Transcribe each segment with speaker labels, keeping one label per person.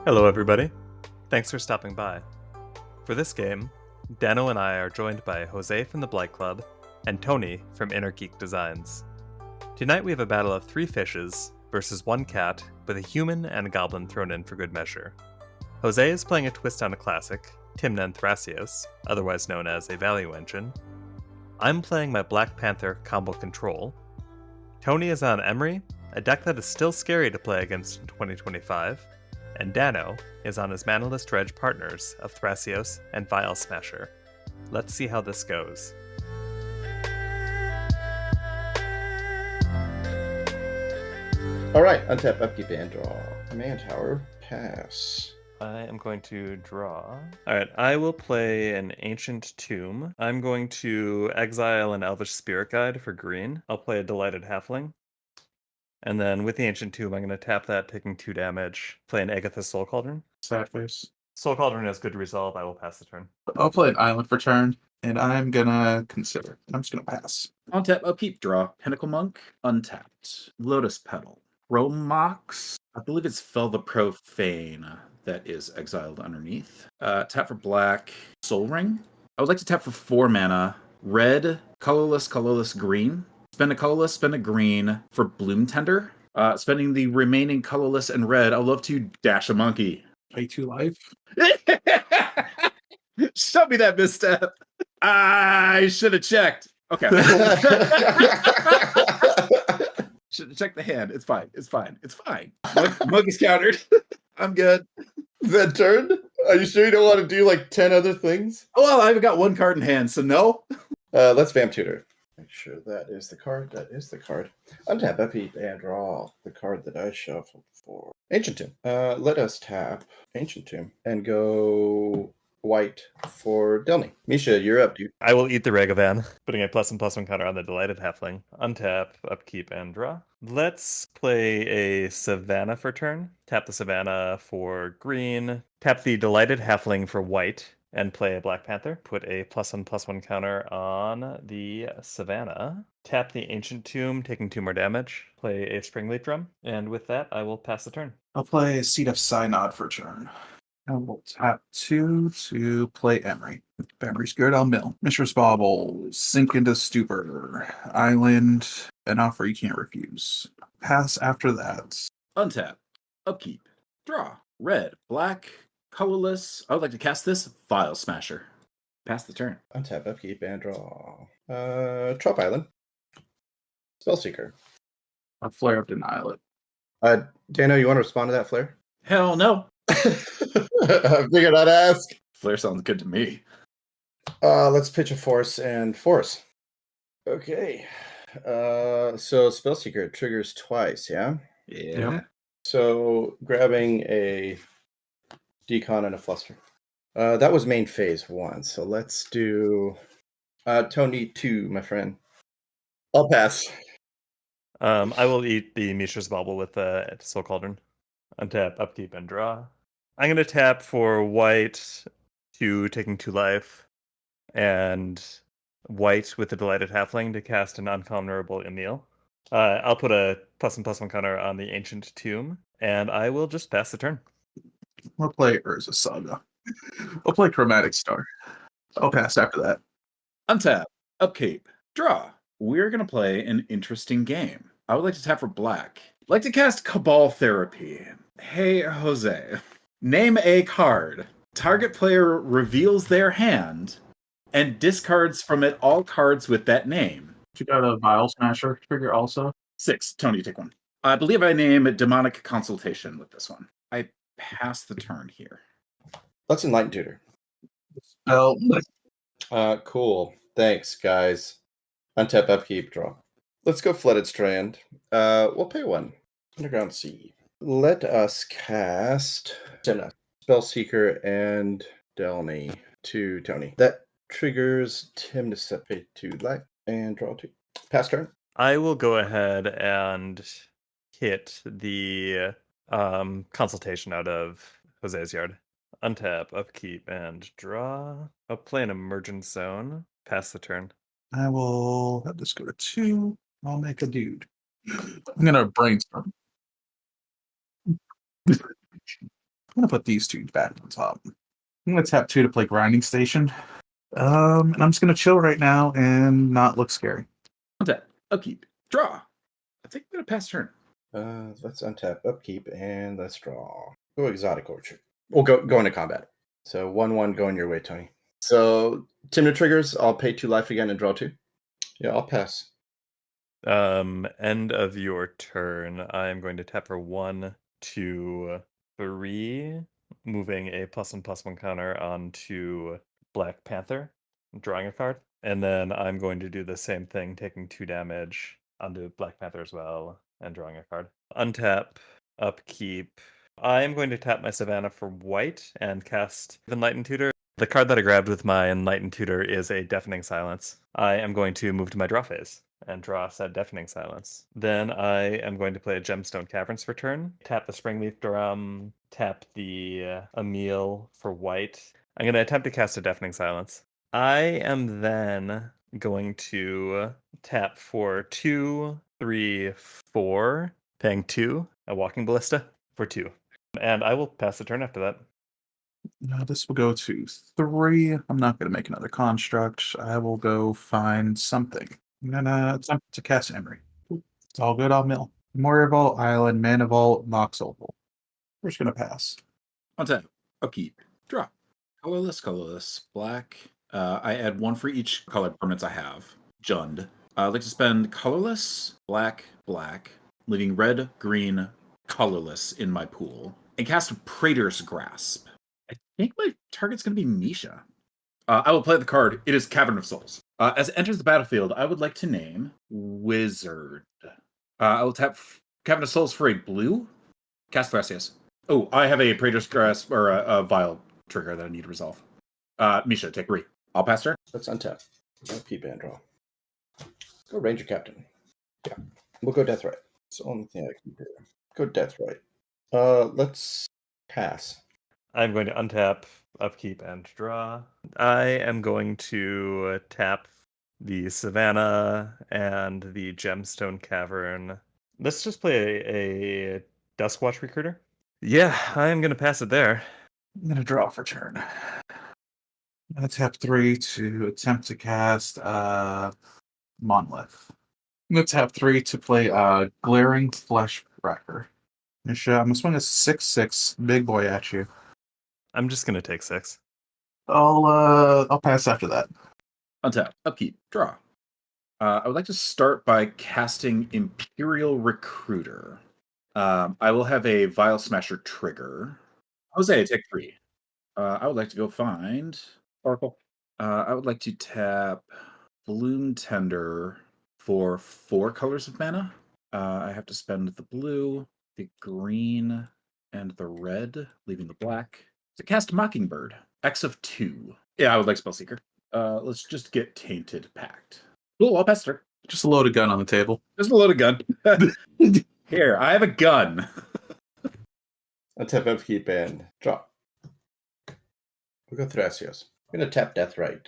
Speaker 1: Hello everybody, thanks for stopping by. For this game, Dano and I are joined by Jose from the Blight Club and Tony from Inner Geek Designs. Tonight we have a battle of 3 fishes versus 1 cat with a human and a goblin thrown in for good measure. Jose is playing a twist on a classic, Tymna and Thrasios, otherwise known as a value engine. I'm playing my Black Panther combo control. Tony is on Emry, a deck that is still scary to play against in 2025, and Dano is on his Manaless Dredge partners of Thrasios and Vial Smasher. Let's see how this goes.
Speaker 2: Alright, untap, upkeep, and draw. Command tower, pass.
Speaker 1: I am going to draw. Alright, I will play an Ancient Tomb. I'm going to exile an Elvish Spirit Guide for green. I'll play a Delighted Halfling. And then with the Ancient Tomb, I'm going to tap that, taking 2 damage. Play an Agatha's Soul Cauldron.
Speaker 3: Sad face.
Speaker 1: Soul Cauldron has good resolve. I will pass the turn.
Speaker 3: I'll play an island for turn, and I'm gonna consider. I'm just gonna pass.
Speaker 4: Untap, upkeep, draw. Pinnacle Monk, untapped. Lotus Petal. Romox, I believe it's Fell the Profane that is exiled underneath. Tap for black. Soul Ring. I would like to tap for 4 mana. Red, colorless, green. Spend a colorless, spend a green for Bloom Tender. Spending the remaining colorless and red, I would love to dash a monkey.
Speaker 3: Pay 2 life.
Speaker 4: Show me that misstep. I should have checked. Okay. Should have checked the hand. It's fine. Monkey's countered. I'm good.
Speaker 2: That turn? Are you sure you don't want to do like 10 other things?
Speaker 4: Oh, well, I've got 1 card in hand, so no.
Speaker 2: Let's Vamp Tutor. Make sure that is the card. Untap, upkeep, and draw the card that I shuffled for Ancient Tomb. Let us tap Ancient Tomb and go white for Delny. Misha, you're up, dude.
Speaker 1: I will eat the Ragavan, putting a +1/+1 counter on the Delighted Halfling. Untap, upkeep, and draw. Let's play a Savannah for turn. Tap the Savannah for green. Tap the Delighted Halfling for white. And play a Black Panther. Put a +1/+1 counter on the Savannah. Tap the Ancient Tomb, taking 2 more damage. Play a Springleaf Drum. And with that, I will pass the turn.
Speaker 3: I'll play Seed of Synod for turn. I will tap 2 to play Emry. If Emry's good, I'll mill. Mistress Bauble, Sink into Stupor, Island, an offer you can't refuse. Pass after that.
Speaker 4: Untap, upkeep, draw. Red, black, colorless. I would like to cast this Vial Smasher. Pass the turn.
Speaker 2: Untap, upkeep, and draw. Trop Island. Spellseeker.
Speaker 3: A Flare of Denial it.
Speaker 2: Dano, you want to respond to that flare?
Speaker 4: Hell no.
Speaker 2: I figured I'd ask.
Speaker 4: Flare sounds good to me.
Speaker 2: Let's pitch a force and force. Okay. So Spellseeker triggers twice, yeah?
Speaker 4: Yeah.
Speaker 2: So grabbing a Decon and a Fluster. That was main phase 1, so let's do Tony 2, my friend. I'll pass.
Speaker 1: I will eat the Mishra's Bauble with the Soul Cauldron. Untap, upkeep, and draw. I'm going to tap for white, taking 2 life, and white with the Delighted Halfling to cast an Uncommonable Emil. I'll put a +1/+1 counter on the Ancient Tomb, and I will just pass the turn.
Speaker 3: I'll play Urza Saga. I'll play Chromatic Star. I'll pass after that.
Speaker 4: Untap, upkeep, draw. We're going to play an interesting game. I would like to tap for black. I'd like to cast Cabal Therapy. Hey, Jose. Name a card. Target player reveals their hand and discards from it all cards with that name.
Speaker 3: You got a Vial Smasher trigger also?
Speaker 4: 6. Tony, take 1. I believe I name it Demonic Consultation with this one. I pass the turn here.
Speaker 2: Let's Enlighten Tutor.
Speaker 3: Spell.
Speaker 2: Cool. Thanks, guys. Untap, upkeep, draw. Let's go Flooded Strand. We'll pay 1. Underground Sea. Let us cast Tymna, Spellseeker, and Delny to Tony. That triggers Tim to pay 2 life and draw 2. Pass turn.
Speaker 1: I will go ahead and hit the consultation out of Jose's yard. Untap, upkeep, and draw. I'll play an Emergent Zone. Pass the turn.
Speaker 3: I will have this go to 2. I'll make a dude. I'm going to brainstorm. I'm gonna put these two back on top. I'm gonna tap 2 to play Grinding Station. And I'm just gonna chill right now and not look scary.
Speaker 4: Untap, upkeep, draw. I think I'm gonna pass turn.
Speaker 2: Let's untap, upkeep, and let's draw. Go exotic orchard. We'll go into combat. So 1/1 going your way, Tony. So Tymna triggers. I'll pay 2 life again and draw 2. Yeah, I'll pass.
Speaker 1: End of your turn. I am going to tap for 1, 2, 3, moving a +1/+1 counter onto Black Panther, drawing a card. And then I'm going to do the same thing, taking 2 damage onto Black Panther as well, and drawing a card. Untap, upkeep. I am going to tap my Savannah for white and cast Enlightened Tutor. The card that I grabbed with my Enlightened Tutor is a Deafening Silence. I am going to move to my draw phase and draw said Deafening Silence. Then I am going to play a Gemstone Caverns for turn, tap the Springleaf Drum, tap the Emil for white. I'm going to attempt to cast a Deafening Silence. I am then going to tap for 2, 3, 4, paying 2, a Walking Ballista for 2. And I will pass the turn after that.
Speaker 3: This will go to 3. I'm not going to make another construct. I will go find something. I'm going to attempt to cast Emry. It's all good, I'll mill. Moria Vault, Island, Mana Vault, Mox Opal. We're just going to pass.
Speaker 4: Untap, upkeep, draw. Colorless, black. I add 1 for each colored permanents I have. Jund. I'd like to spend colorless, black, leaving red, green, colorless in my pool, and cast a Praetor's Grasp. I think my target's going to be Misha. I will play the card. It is Cavern of Souls. As it enters the battlefield, I would like to name Wizard. I will tap Cavern of Souls for a blue. Cast Thrasios. Oh, I have a Praetor's Grasp or a Vial trigger that I need to resolve. Misha, take 3. I'll pass turn.
Speaker 2: Let's untap. Upkeep and draw. Go Ranger Captain. Yeah, we'll go Death Right. It's the only thing I can do. Go Death Right. Let's pass.
Speaker 1: I'm going to untap, upkeep, and draw. I am going to tap the Savannah and the Gemstone Cavern. Let's just play a Duskwatch Recruiter. Yeah, I'm going to pass it there.
Speaker 3: I'm going to draw for turn. I'm going to tap 3 to attempt to cast Monolith. I'm going to tap 3 to play Glaring Flesh Wrecker. I'm going to swing a 6/6 big boy at you.
Speaker 1: I'm just going to take 6.
Speaker 3: I'll pass after that.
Speaker 4: Untap, upkeep, draw. I would like to start by casting Imperial Recruiter. I will have a Vial Smasher trigger. Jose, take 3. I would like to go find Oracle. I would like to tap Bloom Tender for 4 colors of mana. I have to spend the blue, the green, and the red, leaving the black. To cast Mockingbird, X of 2. Yeah, I would like Spellseeker. Let's just get Tainted Pact. Cool, I'll pass her.
Speaker 3: Just a loaded gun on the table.
Speaker 4: Just a loaded gun. Here, I have a gun.
Speaker 2: Untap, upkeep, and draw. We'll go Thrasios. I'm going to tap Death Right.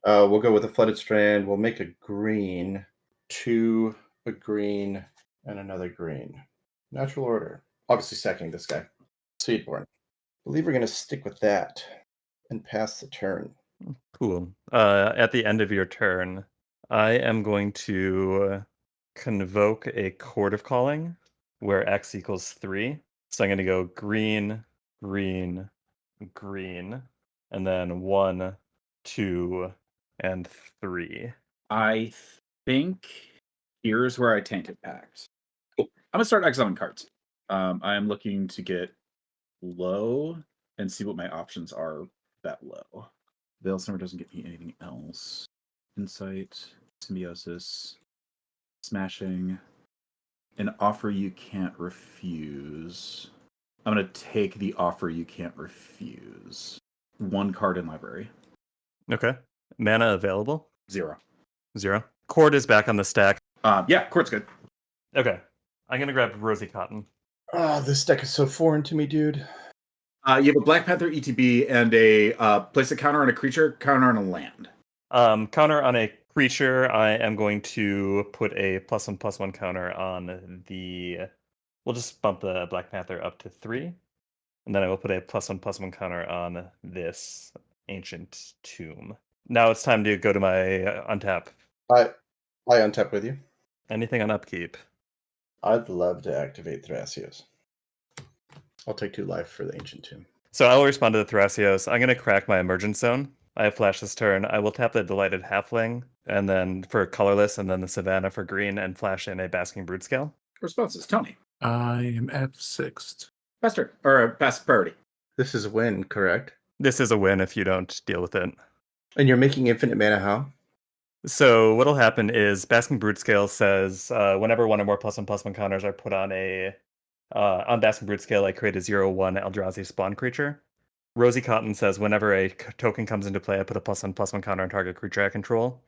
Speaker 2: We'll go with a Flooded Strand. We'll make a green, 2, a green, and another green. Natural order. Obviously sacking this guy. Sweetborn. I believe we're going to stick with that and pass the turn.
Speaker 1: Cool. At the end of your turn, I am going to convoke a Chord of Calling where X equals 3. So I'm going to go green, green, green, and then 1, 2, and 3.
Speaker 4: I think here's where I Tainted Pact. Cool. I'm going to start exiling cards. I'm looking to get low and see what my options are that low. Veil Summer doesn't get me anything else. Insight, Symbiosis, Smashing, an offer you can't refuse. I'm going to take the offer you can't refuse. 1 card in library.
Speaker 1: Okay. Mana available?
Speaker 4: 0.
Speaker 1: 0. Chord is back on the stack.
Speaker 4: Yeah, Chord's good.
Speaker 1: Okay. I'm going to grab Rosy Cotton.
Speaker 2: Oh, this deck is so foreign to me, dude.
Speaker 4: You have a Black Panther ETB and a place a counter on a creature, counter on a land.
Speaker 1: Counter on a creature, I am going to put a +1/+1 counter on the... We'll just bump the Black Panther up to 3. And then I will put a +1/+1 counter on this Ancient Tomb. Now it's time to go to my untap.
Speaker 2: I untap with you.
Speaker 1: Anything on upkeep?
Speaker 2: I'd love to activate Thrasios. I'll take 2 life for the Ancient Tomb.
Speaker 1: So I will respond to the Thrasios. I'm going to crack my Emergence Zone. I have flash this turn. I will tap the Delighted Halfling, and then for colorless, and then the Savannah for green, and flash in a Basking Broodscale.
Speaker 4: Responses, Tony.
Speaker 3: I am F6'd.
Speaker 4: Best turn, or best priority.
Speaker 2: This is a win, correct?
Speaker 1: This is a win if you don't deal with it.
Speaker 2: And you're making infinite mana how?
Speaker 1: So what'll happen is Basking Broodscale says whenever one or more +1/+1 counters are put on on Basking Broodscale, I create a 0/1 Eldrazi spawn creature. Rosie Cotton says whenever a token comes into play, I put a +1/+1 counter on target creature I control.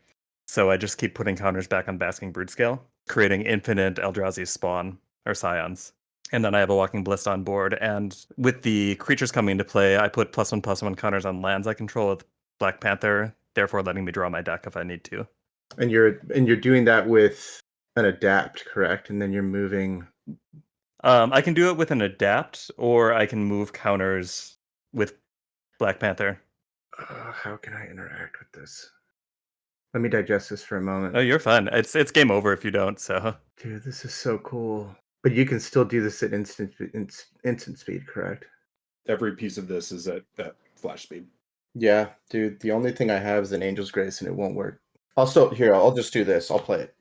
Speaker 1: So I just keep putting counters back on Basking Broodscale, creating infinite Eldrazi spawn or scions. And then I have a Walking Bliss on board. And with the creatures coming into play, I put +1/+1 counters on lands I control with Black Panther, therefore letting me draw my deck if I need to.
Speaker 2: And you're doing that with an adapt, correct? And then you're moving.
Speaker 1: I can do it with an adapt, or I can move counters with Black Panther.
Speaker 2: How can I interact with this? Let me digest this for a moment.
Speaker 1: Oh, you're fine. It's game over if you don't. So,
Speaker 2: Dude, this is so cool. But you can still do this at instant speed, correct?
Speaker 4: Every piece of this is at flash speed.
Speaker 2: Yeah, dude. The only thing I have is an Angel's Grace, and it won't work. I'll just do this. I'll play it.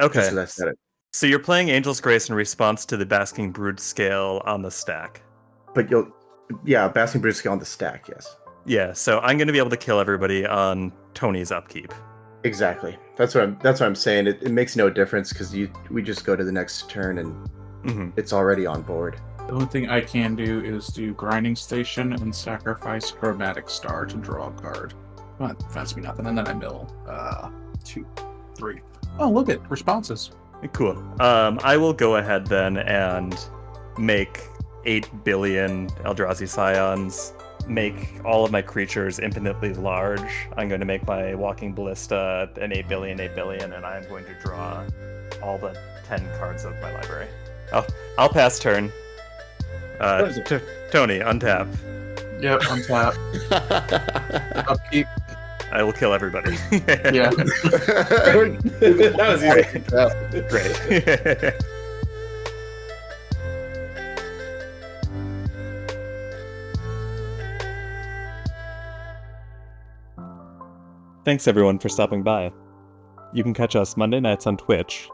Speaker 1: okay.
Speaker 2: Just so that's it.
Speaker 1: So you're playing Angel's Grace in response to the Basking Broodscale on the stack.
Speaker 2: But Basking Broodscale on the stack, yes.
Speaker 1: Yeah. So I'm going to be able to kill everybody on Tony's upkeep.
Speaker 2: Exactly. That's what I'm saying. It makes no difference because we just go to the next turn and it's already on board.
Speaker 3: The only thing I can do is do Grinding Station and sacrifice Chromatic Star to draw a card. Well, that defends me nothing, and then I mill 2, 3. Oh, look at responses.
Speaker 1: Cool. I will go ahead then and make 8 billion Eldrazi Scions, make all of my creatures infinitely large. I'm going to make my Walking Ballista an 8 billion, and I'm going to draw all the 10 cards of my library. I'll pass turn. Tony, untap.
Speaker 3: Yep, untap. Upkeep.
Speaker 1: I will kill everybody.
Speaker 3: Yeah.
Speaker 4: That was easy.
Speaker 1: Great. Thanks everyone for stopping by. You can catch us Monday nights on Twitch.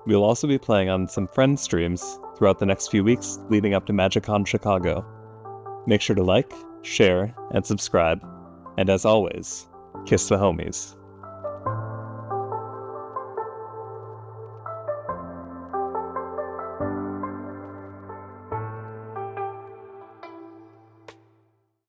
Speaker 1: We'll also be playing on some friend streams throughout the next few weeks leading up to MagicCon Chicago. Make sure to like, share, and subscribe. And as always, kiss the homies.